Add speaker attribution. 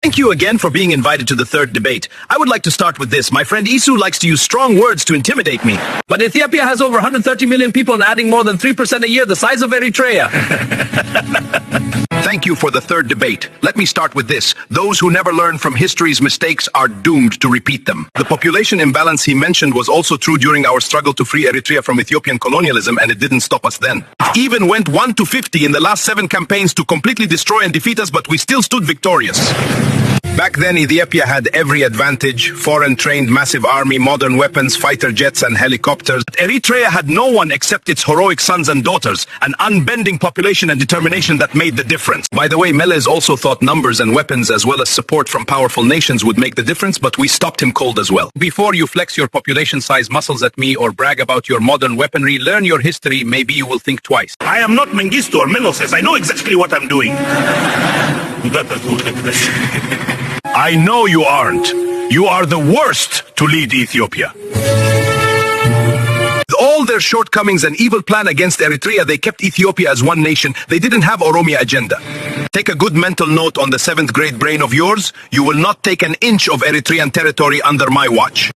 Speaker 1: Thank you again for being invited to the third debate. I would like to start with this. My friend Isu likes to use strong words to intimidate me. But Ethiopia has over 130 million people and adding more than 3% a year, the size of Eritrea. Thank you for the third debate. Let me start with this. Those who never learn from history's mistakes are doomed to repeat them. The population imbalance he mentioned was also true during our struggle to free Eritrea from Ethiopian colonialism, and it didn't stop us then. It even went 1 to 50 in the last 7 campaigns to completely destroy and defeat us, but we still stood victorious. Back then, Ethiopia had every advantage: foreign-trained massive army, modern weapons, fighter jets and helicopters. Eritrea had no one except its heroic sons and daughters, an unbending population and determination that made the difference. By the way, Meles also thought numbers and weapons as well as support from powerful nations would make the difference, but we stopped him cold as well. Before you flex your population-size muscles at me or brag about your modern weaponry, learn your history. Maybe you will think twice.
Speaker 2: I am not Mengistu or Meles. I know exactly what I'm doing.
Speaker 1: I know you aren't. You are the worst to lead Ethiopia. With all their shortcomings and evil plan against Eritrea, they kept Ethiopia as one nation. They didn't have Oromia agenda. Take a good mental note on the 7th grade brain of yours. You will not take an inch of Eritrean territory under my watch.